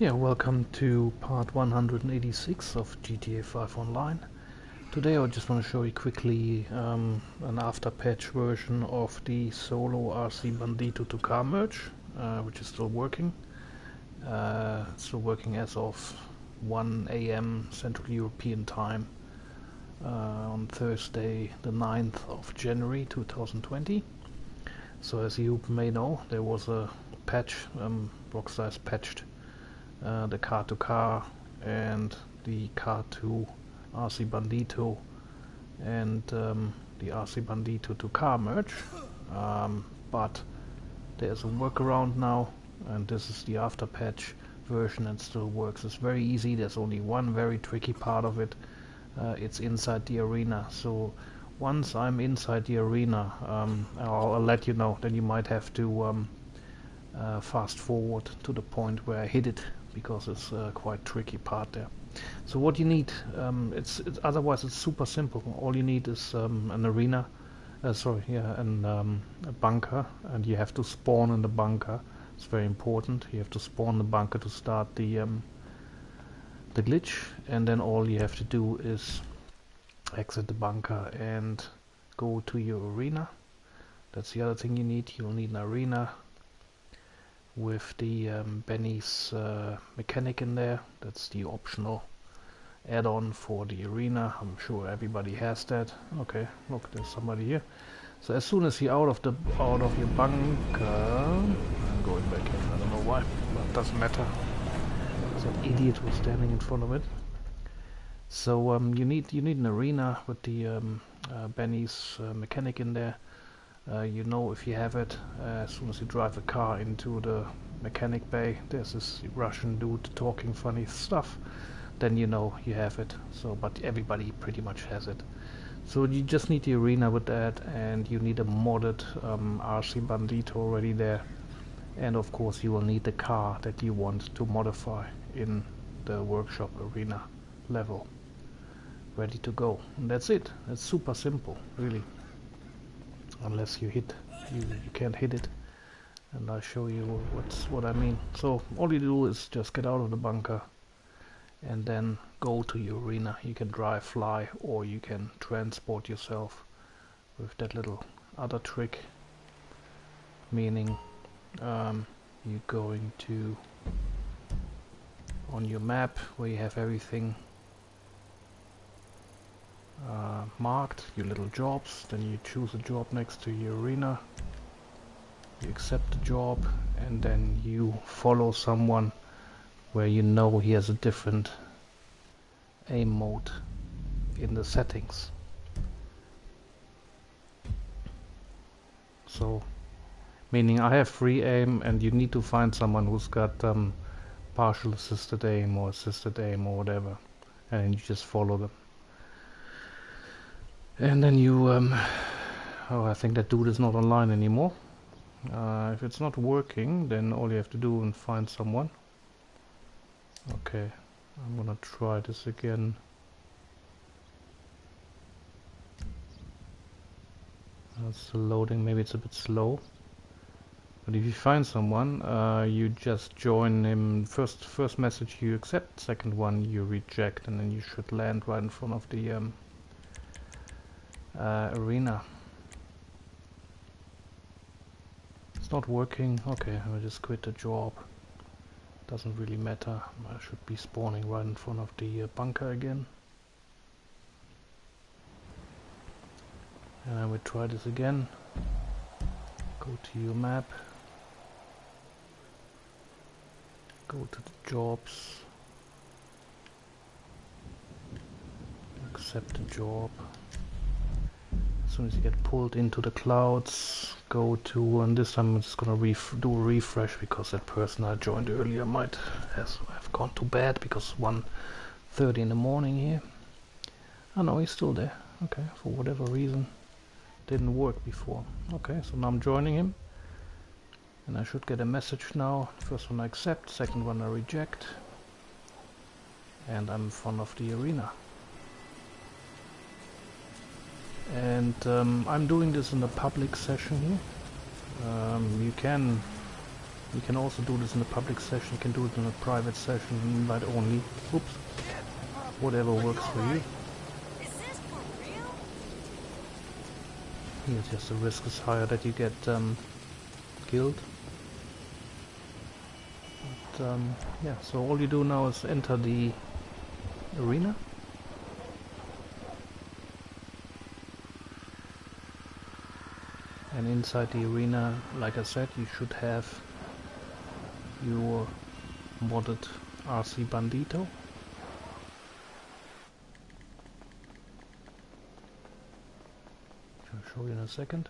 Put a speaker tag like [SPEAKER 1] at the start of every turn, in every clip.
[SPEAKER 1] Yeah, welcome to part 186 of GTA 5 Online. Today I just want to show you quickly an after patch version of the solo RC Bandito to car merge, which is still working. Still working as of 1 AM Central European Time on Thursday the 9th of January 2020. So as you may know, there was a patch, Rockstar has patched the car to car and the car to RC Bandito and the RC Bandito to car merge, but there's a workaround now, and this is the after patch version and still works. It's very easy. There's only one very tricky part of it. It's inside the arena. So once I'm inside the arena, I'll let you know. Then you might have to fast forward to the point where I hit it, because it's a quite tricky part there. So what you need, otherwise it's super simple. All you need is an arena, a bunker, and you have to spawn in the bunker. It's very important. You have to spawn the bunker to start the glitch, and then all you have to do is exit the bunker and go to your arena. That's the other thing you need. You'll need an arena with the Benny's mechanic in there. That's the optional add-on for the arena. I'm sure everybody has that. Okay, look, there's somebody here. So as soon as you're out of your bunker, I'm going back in. I don't know why, but it doesn't matter. That idiot was standing in front of it. So you need an arena with the Benny's mechanic in there. You know if you have it as soon as you drive a car into the mechanic bay. There's this Russian dude talking funny stuff. Then you know you have it. So, but everybody pretty much has it. So you just need the arena with that, and you need a modded RC Bandito already there. And of course you will need the car that you want to modify in the workshop arena level. Ready to go. And that's it. It's super simple, really. Unless you can't hit it, and I'll show you what I mean. So all you do is just get out of the bunker and then go to your arena. You can drive, fly, or you can transport yourself with that little other trick, meaning you're going to, on your map where you have everything marked, your little jobs, then you choose a job next to your arena, you accept the job, and then you follow someone where you know he has a different aim mode in the settings. So meaning I have free aim, and you need to find someone who's got partial assisted aim or assisted aim or whatever, and you just follow them. And then you, oh, I think that dude is not online anymore. If it's not working, then all you have to do is find someone. Okay, I'm gonna try this again. It's still loading, maybe it's a bit slow. But if you find someone, you just join him. First message you accept, second one you reject, and then you should land right in front of the arena. It's not working. Okay, I'll just quit the job. Doesn't really matter. I should be spawning right in front of the bunker again. And I will try this again. Go to your map. Go to the jobs. Accept the job. As soon as you get pulled into the clouds, go to, and this time I'm just gonna do a refresh, because that person I joined earlier might have gone to bed, because 1:30 in the morning here. Oh no, he's still there. Okay, for whatever reason didn't work before. Okay, so now I'm joining him, and I should get a message now. First one I accept, second one I reject, and I'm in front of the arena. And I'm doing this in a public session here. You can You can also do this in a public session, you can do it in a private session, invite only. Oops. Whatever works for you. Here just the risk is higher that you get killed. But yeah, so all you do now is enter the arena. And inside the arena, like I said, you should have your modded RC Bandito. I'll show you in a second.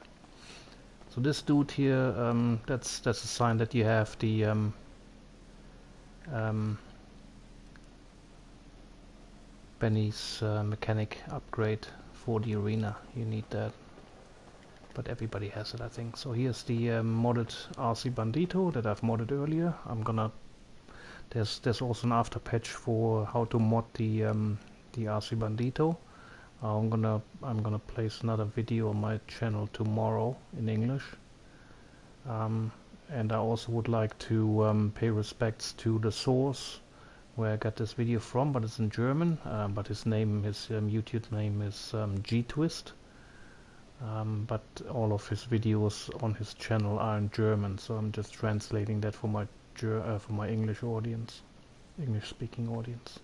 [SPEAKER 1] So this dude here, that's a sign that you have the Benny's mechanic upgrade for the arena. You need that, but everybody has it, I think. So here's the modded RC Bandito that I've modded earlier. There's also an after patch for how to mod the RC Bandito. I'm gonna place another video on my channel tomorrow in English. And I also would like to pay respects to the source where I got this video from, but it's in German. But his YouTube name is G-Twist. But all of his videos on his channel are in German, so I'm just translating that for my English audience, English-speaking audience.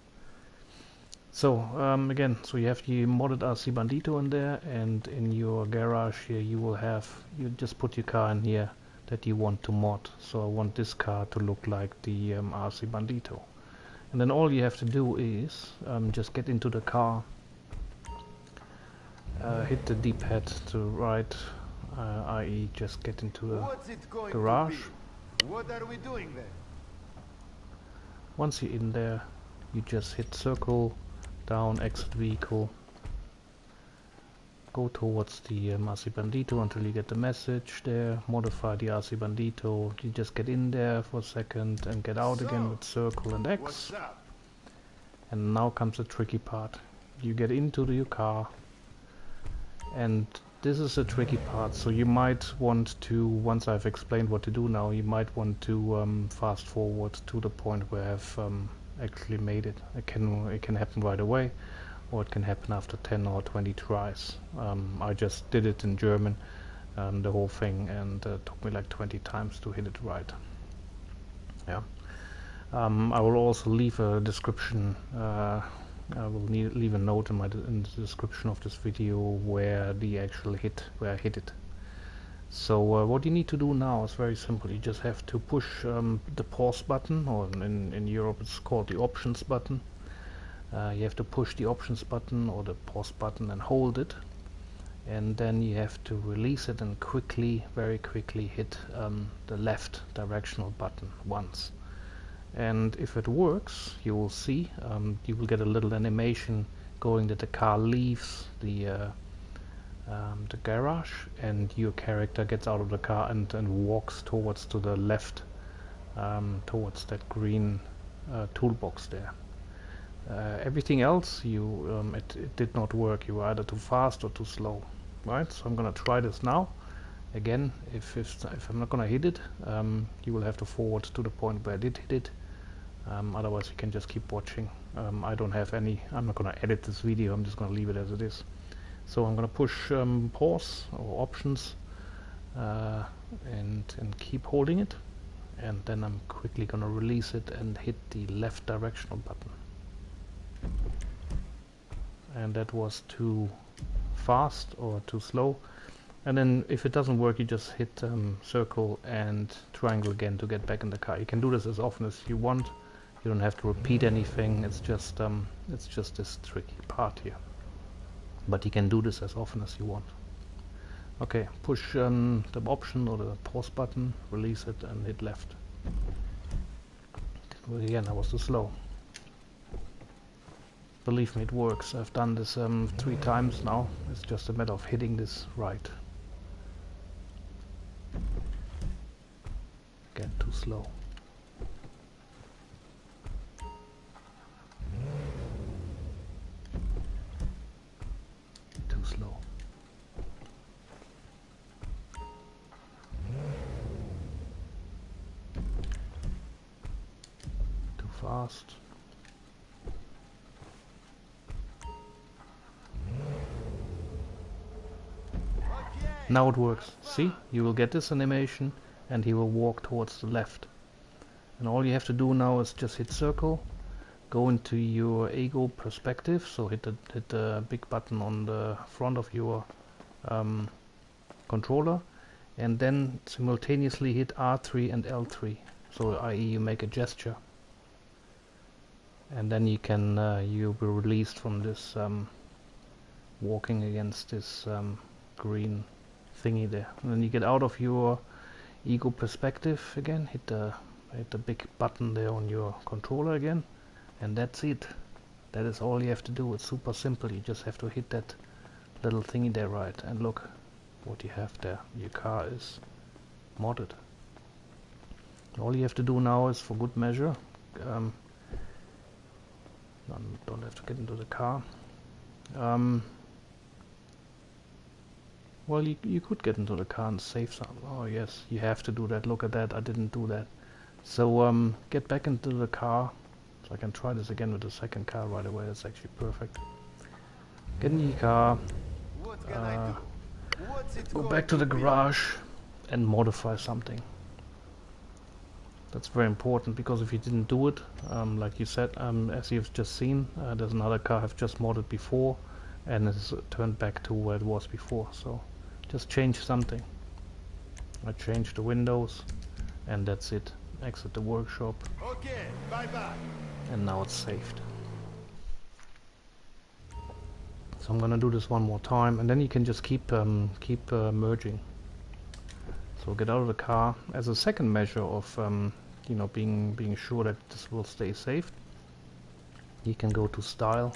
[SPEAKER 1] So again, so you have the modded RC Bandito in there, and in your garage here you just put your car in here that you want to mod. So I want this car to look like the RC Bandito, and then all you have to do is just get into the car. Hit the D-pad to right, i.e. just get into the garage.
[SPEAKER 2] What are we doing there?
[SPEAKER 1] Once you're in there, you just hit circle, down, exit vehicle, go towards the RC Bandito until you get the message there, modify the RC Bandito, you just get in there for a second and get out again with circle and X. And now comes the tricky part. You get into your car. And this is a tricky part, so you might want to, once I've explained what to do now, you might want to fast forward to the point where I've actually made it. It can happen right away, or it can happen after 10 or 20 tries. I just did it in German, the whole thing, and it took me like 20 times to hit it right. Yeah. I will also leave a description. I will leave a note in the description of this video where I hit it. So what you need to do now is very simple. You just have to push the pause button, or in Europe it's called the options button. You have to push the options button or the pause button and hold it, and then you have to release it and very quickly hit the left directional button once. And if it works, you will see, you will get a little animation going that the car leaves the garage, and your character gets out of the car and walks towards to the left, towards that green toolbox there. Everything else, it did not work. You were either too fast or too slow, right? So I'm gonna try this now. Again, if I'm not gonna hit it, you will have to forward to the point where I did hit it. Otherwise you can just keep watching. I'm not gonna edit this video, I'm just gonna leave it as it is. So I'm gonna push pause or options and keep holding it, and then I'm quickly gonna release it and hit the left directional button. And that was too fast or too slow. And then if it doesn't work, you just hit circle and triangle again to get back in the car. You can do this as often as you want. You don't have to repeat anything. It's just this tricky part here. But you can do this as often as you want. Okay, push the option or the pause button, release it, and hit left. Again, I was too slow. Believe me, it works. I've done this 3 times now. It's just a matter of hitting this right. Again, too slow. Too slow. fast. Now it works. See? You will get this animation and he will walk towards the left. And all you have to do now is just hit circle, go into your ego perspective, so hit the big button on the front of your controller, and then simultaneously hit R3 and L3, so i.e. you make a gesture. And then you can you'll be released from this walking against this green thingy there. And then you get out of your ego perspective again, hit the big button there on your controller again, and that's it. That is all you have to do. It's super simple. You just have to hit that little thingy there, right, and look what you have there. Your car is modded. All you have to do now is, for good measure, don't have to get into the car. Well, you could get into the car and save some. Oh yes, you have to do that. Look at that, I didn't do that. So get back into the car. So I can try this again with the second car right away. That's actually perfect. Get in your car, go back to the garage and modify something. That's very important, because if you didn't do it, like you said, as you've just seen, there's another car I've just modded before and it's turned back to where it was before. So just change something. I changed the windows and that's it. Exit the workshop.
[SPEAKER 2] Okay, bye-bye.
[SPEAKER 1] And now it's saved. So I'm gonna do this one more time, and then you can just keep merging. So get out of the car. As a second measure of you know, being sure that this will stay safe, you can go to Style,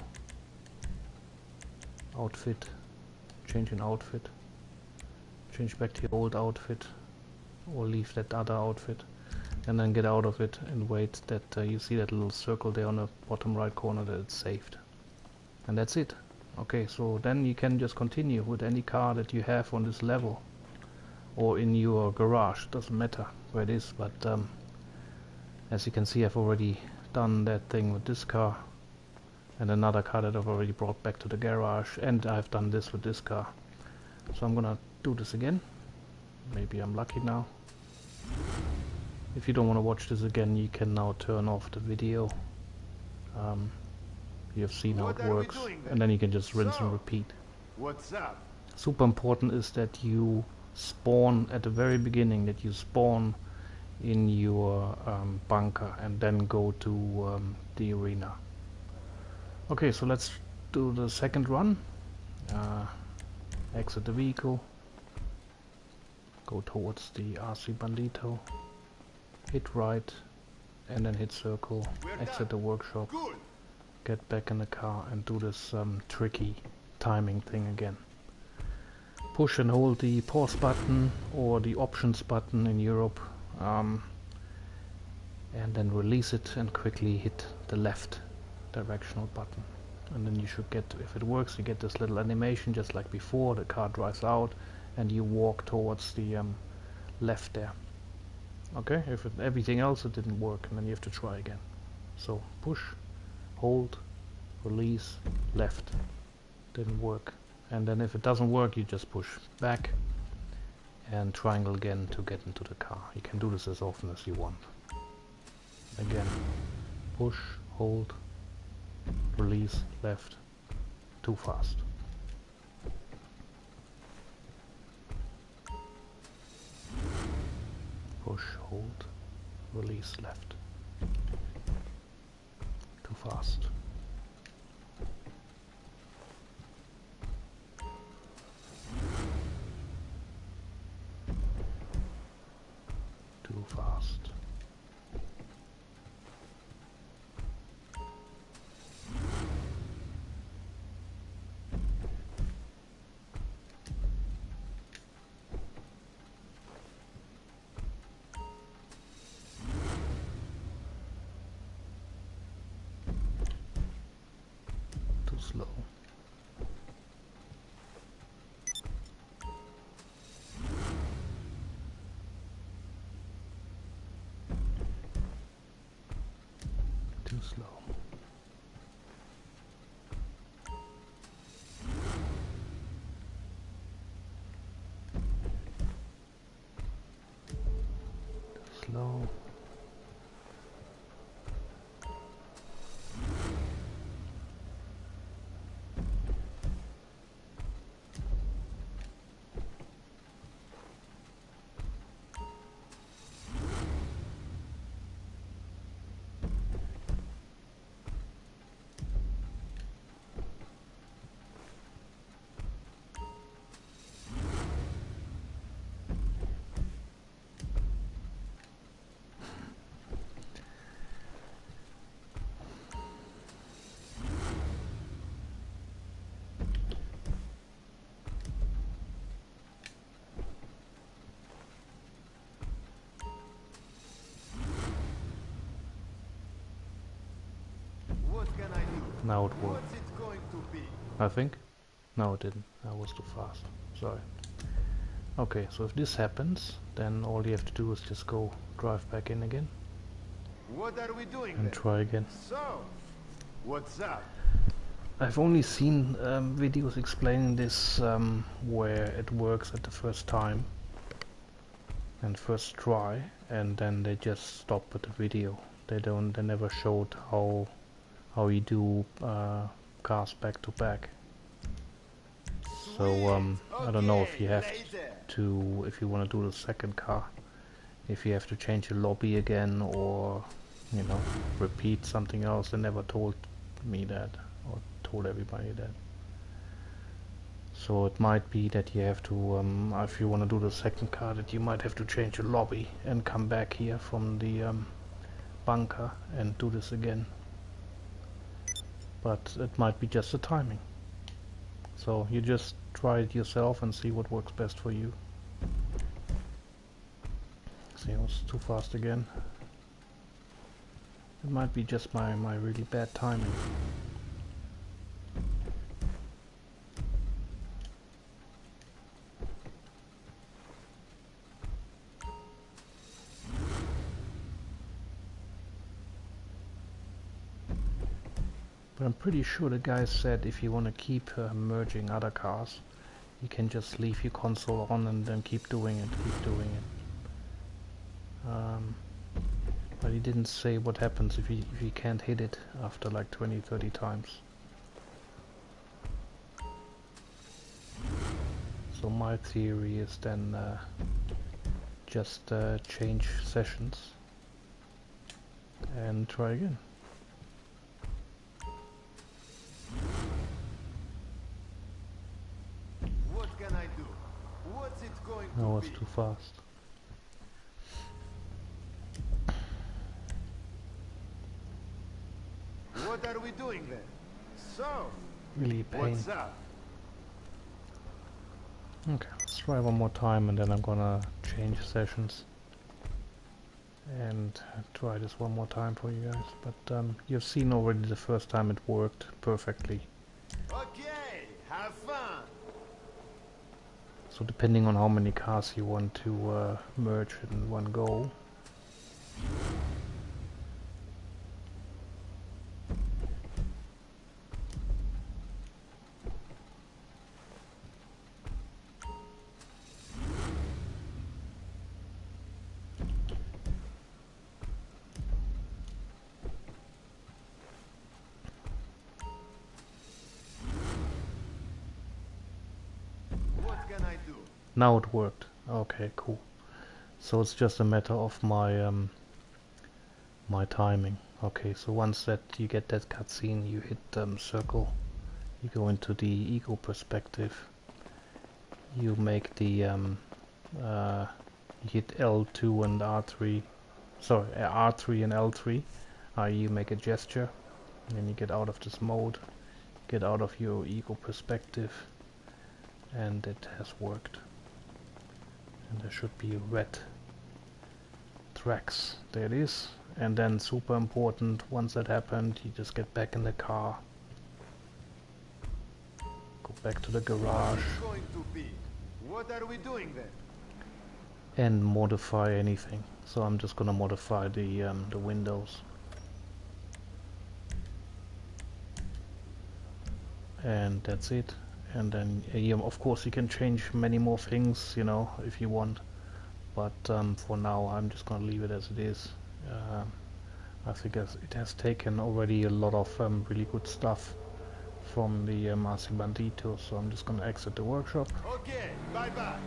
[SPEAKER 1] Outfit, change an outfit, change back to your old outfit, or leave that other outfit, and then get out of it and wait that you see that little circle there on the bottom right corner, that it's saved. And that's it. Okay, so then you can just continue with any car that you have on this level or in your garage. Doesn't matter where it is, but as you can see, I've already done that thing with this car and another car that I've already brought back to the garage, and I've done this with this car. So I'm gonna do this again. Maybe I'm lucky now. If you don't want to watch this again, you can now turn off the video. You have seen how it works, and then you can just rinse and repeat.
[SPEAKER 2] What's up?
[SPEAKER 1] Super important is that you spawn at the very beginning, that you spawn in your bunker and then go to the arena. Okay, so let's do the second run. Exit the vehicle, go towards the RC Bandito, hit right, and then hit circle, exit the workshop, get back in the car and do this tricky timing thing again. Push and hold the pause button or the options button in Europe, and then release it and quickly hit the left directional button. And then you should get, if it works, you get this little animation just like before. The car drives out and you walk towards the left there. Okay, if everything else it didn't work, and then you have to try again. So push, hold, release, left. Didn't work. And then if it doesn't work, you just push back and triangle again to get into the car. You can do this as often as you want. Again, push, hold, release, left. Too fast. Push, hold, release, left. Too fast. Too fast. Too slow. slow. Slow.
[SPEAKER 2] What can I do?
[SPEAKER 1] Now it worked.
[SPEAKER 2] What's it going to be?
[SPEAKER 1] I think. No, it didn't. I was too fast. Sorry. Okay, so if this happens, then all you have to do is just go drive back in again
[SPEAKER 2] What are we doing
[SPEAKER 1] and
[SPEAKER 2] then?
[SPEAKER 1] try again.
[SPEAKER 2] So, what's up?
[SPEAKER 1] I've only seen videos explaining this where it works at the first time and first try, and then they just stop with the video. They never showed how you do cars back to back. So I don't know if you have to, if you want to do the second car, if you have to change the lobby again, or you know, repeat something else. They never told me that, or told everybody that. So it might be that you have to, if you want to do the second car, that you might have to change the lobby and come back here from the bunker and do this again. But it might be just the timing. So you just try it yourself and see what works best for you. See, I was too fast again. It might be just my really bad timing. But I'm pretty sure the guy said if you want to keep merging other cars, you can just leave your console on and then keep doing it, but he didn't say what happens if you can't hit it after like 20-30 times. So my theory is then just change sessions and try again.
[SPEAKER 2] What can I do? What's it going to
[SPEAKER 1] I was
[SPEAKER 2] be?
[SPEAKER 1] too fast.
[SPEAKER 2] What are we doing then? So,
[SPEAKER 1] Really a pain.
[SPEAKER 2] what's up?
[SPEAKER 1] Okay, let's try one more time and then I'm gonna change sessions and try this one more time for you guys. But you've seen already the first time it worked perfectly.
[SPEAKER 2] Okay, have fun.
[SPEAKER 1] So depending on how many cars you want to merge in one go.
[SPEAKER 2] What can I do?
[SPEAKER 1] Now it worked. Okay, cool. So it's just a matter of my my timing. Okay, so once that you get that cutscene, you hit circle, you go into the ego perspective, you make the you hit L2 and R3, sorry, R3 and L3, you make a gesture, and then you get out of this mode, get out of your ego perspective, and it has worked. And there should be red tracks. There it is. And then super important, once that happened, you just get back in the car, go back to the garage,
[SPEAKER 2] What's it going to be? What are we doing then?
[SPEAKER 1] and modify anything. So I'm just gonna modify the windows. and that's it. And then of course you can change many more things, you know, if you want, but for now I'm just gonna leave it as it is. I think it has taken already a lot of really good stuff from the BANDITO, so I'm just gonna exit the workshop.
[SPEAKER 2] Okay, bye-bye.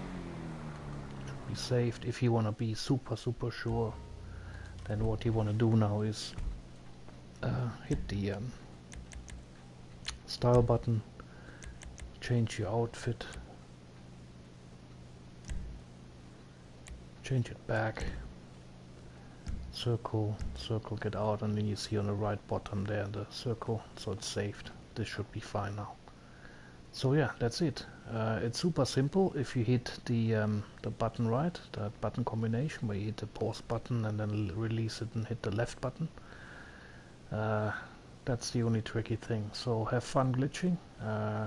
[SPEAKER 1] Be saved. If you wanna be super sure, then what you wanna do now is hit the style button, change your outfit, change it back, circle, get out, and then you see on the right bottom there the circle, so it's saved. This should be fine now. So yeah, that's it. It's super simple. If you hit the button right, that button combination where you hit the pause button and then release it and hit the left button, that's the only tricky thing. So have fun glitching.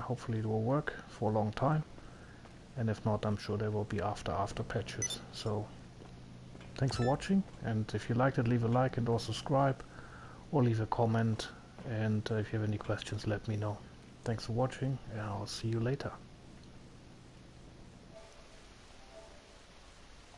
[SPEAKER 1] Hopefully it will work for a long time, and if not, I'm sure there will be after patches. So thanks for watching, and if you liked it, leave a like and or subscribe, or leave a comment, and if you have any questions, let me know. Thanks for watching, and I'll see you later.